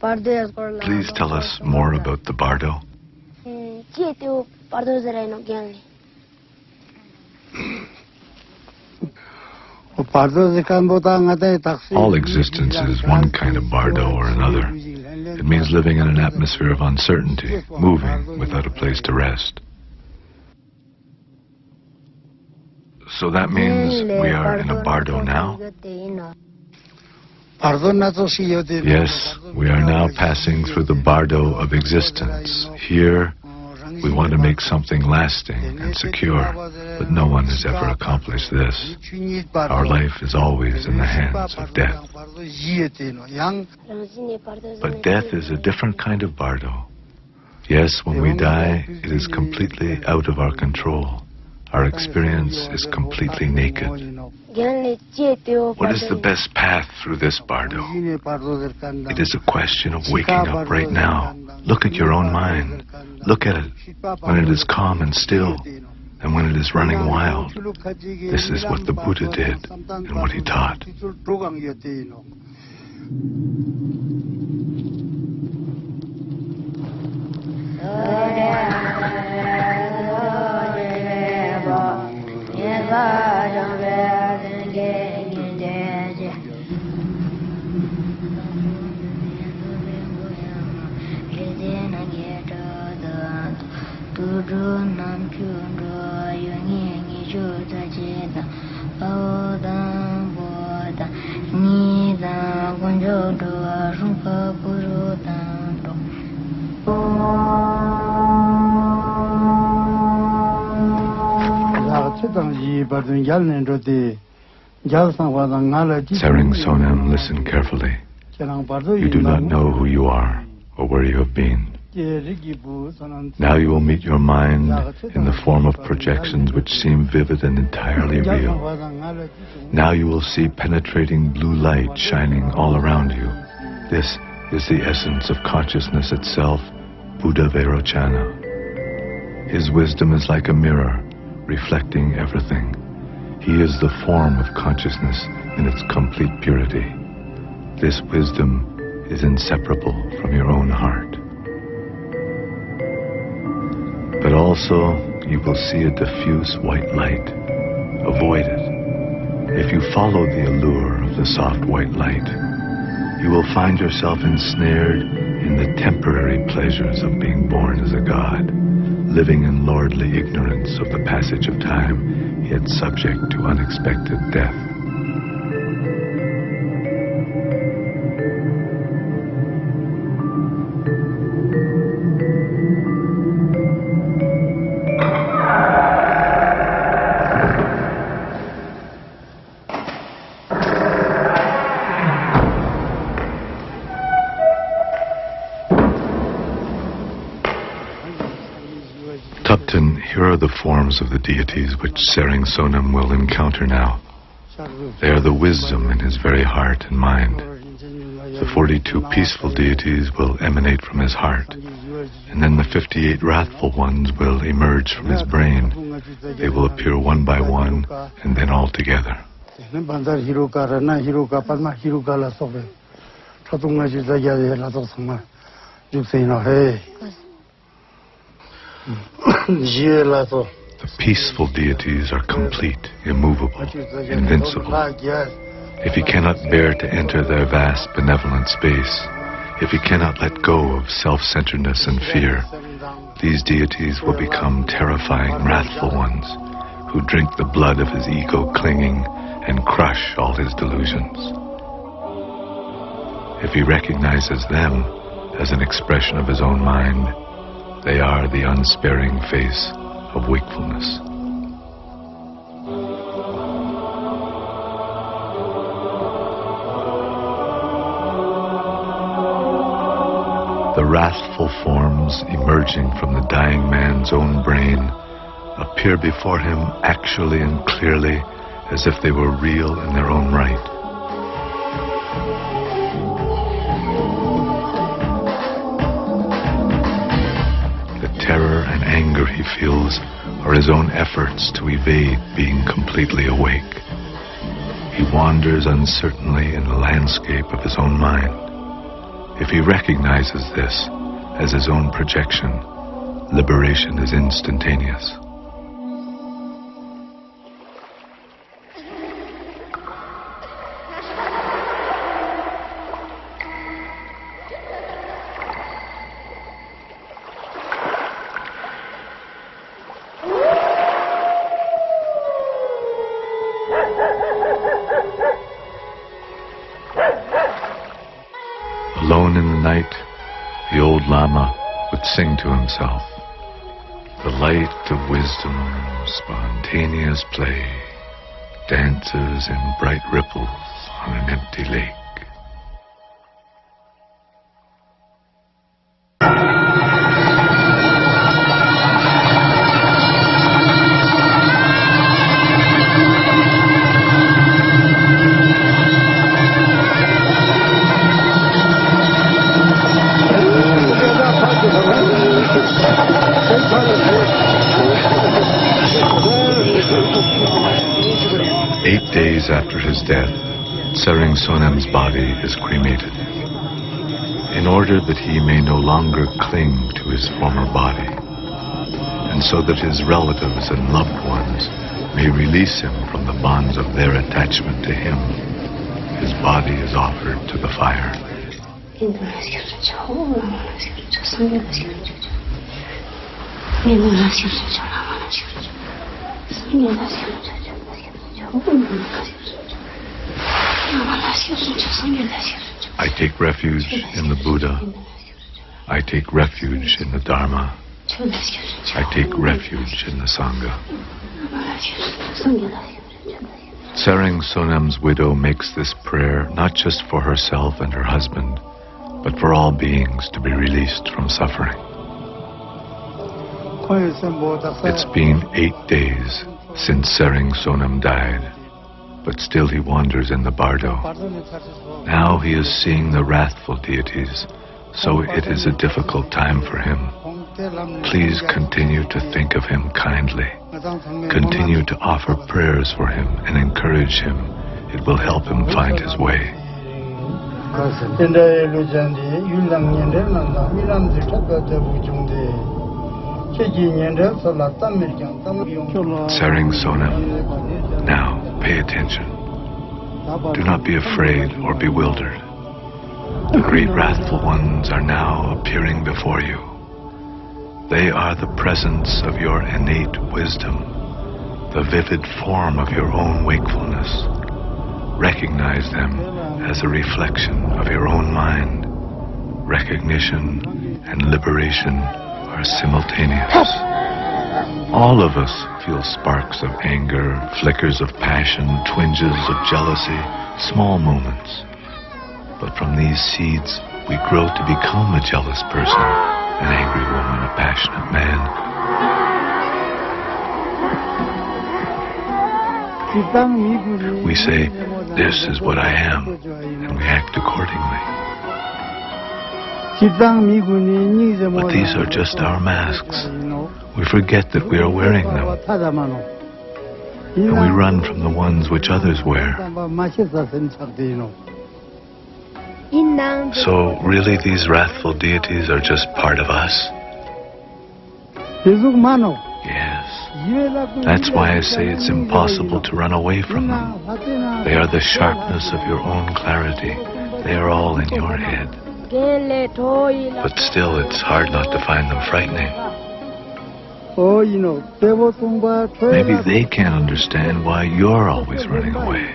Please tell us more about the Bardo. All existence is one kind of Bardo or another. It means living in an atmosphere of uncertainty, moving without a place to rest. So that means we are in a Bardo now? Yes, we are now passing through the Bardo of existence. Here, we want to make something lasting and secure, but no one has ever accomplished this. Our life is always in the hands of death. But death is a different kind of Bardo. Yes, when we die, it is completely out of our control. Our experience is completely naked. What is the best path through this Bardo? It is a question of waking up right now. Look at your own mind. Look at it when it is calm and still, and when it is running wild. This is what the Buddha did and what he taught. Tsering Sonam, listen carefully. You do not know who you are or where you have been. Now you will meet your mind in the form of projections which seem vivid and entirely real. Now you will see penetrating blue light shining all around you. This is the essence of consciousness itself, Buddha Vairochana. His wisdom is like a mirror, reflecting everything. He is the form of consciousness in its complete purity. This wisdom is inseparable from your own heart. But also, you will see a diffuse white light. Avoid it. If you follow the allure of the soft white light, you will find yourself ensnared in the temporary pleasures of being born as a god, living in lordly ignorance of the passage of time, yet subject to unexpected death. Here are the forms of the deities which Tsering Sonam will encounter now. They are the wisdom in his very heart and mind. The 42 peaceful deities will emanate from his heart, and then the 58 wrathful ones will emerge from his brain. They will appear one by one, and then all together. The peaceful deities are complete, immovable, invincible. If you cannot bear to enter their vast benevolent space, if you cannot let go of self-centeredness and fear, these deities will become terrifying, wrathful ones who drink the blood of his ego clinging and crush all his delusions. If he recognizes them as an expression of his own mind, they are the unsparing face of wakefulness. The wrathful forms emerging from the dying man's own brain appear before him actually and clearly as if they were real in their own right. Terror and anger he feels are his own efforts to evade being completely awake. He wanders uncertainly in the landscape of his own mind. If he recognizes this as his own projection, liberation is instantaneous. Alone in the night, the old Lama would sing to himself, "The light of wisdom, spontaneous play, dances in bright ripples on an empty lake." 8 days after his death, Tsering Sonem's body is cremated. In order that he may no longer cling to his former body, and so that his relatives and loved ones may release him from the bonds of their attachment to him, his body is offered to the fire. I take refuge in the Buddha. I take refuge in the Dharma. I take refuge in the Sangha. Tsering Sonem's widow makes this prayer not just for herself and her husband, but for all beings to be released from suffering. It's been 8 days since Tsering Sonem died, but still he wanders in the Bardo. Now he is seeing the wrathful deities, so it is a difficult time for him. Please continue to think of him kindly. Continue to offer prayers for him and encourage him. It will help him find his way. Tsering Sonem, now pay attention. Do not be afraid or bewildered. The great wrathful ones are now appearing before you. They are the presence of your innate wisdom, the vivid form of your own wakefulness. Recognize them as a reflection of your own mind. Recognition and liberation are simultaneous. All of us feel sparks of anger, flickers of passion, twinges of jealousy, small moments. But from these seeds, we grow to become a jealous person, an angry woman, a passionate man. We say, "This is what I am," and we act accordingly. But these are just our masks. We forget that we are wearing them, and we run from the ones which others wear. So really these wrathful deities are just part of us? Yes. That's why I say it's impossible to run away from them. They are the sharpness of your own clarity. They are all in your head. But still, it's hard not to find them frightening. Maybe they can't understand why you're always running away.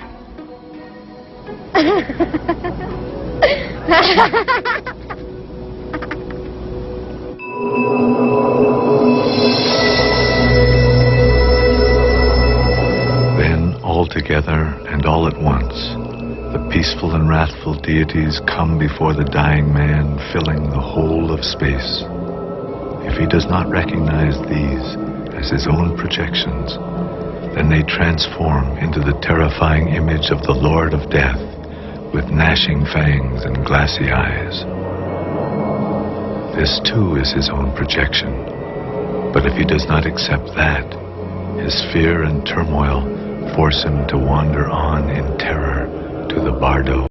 Then, all together and all at once, the peaceful and wrathful deities come before the dying man, filling the whole of space. If he does not recognize these as his own projections, then they transform into the terrifying image of the Lord of Death, with gnashing fangs and glassy eyes. This too is his own projection. But if he does not accept that, his fear and turmoil force him to wander on in terror to the Bardo.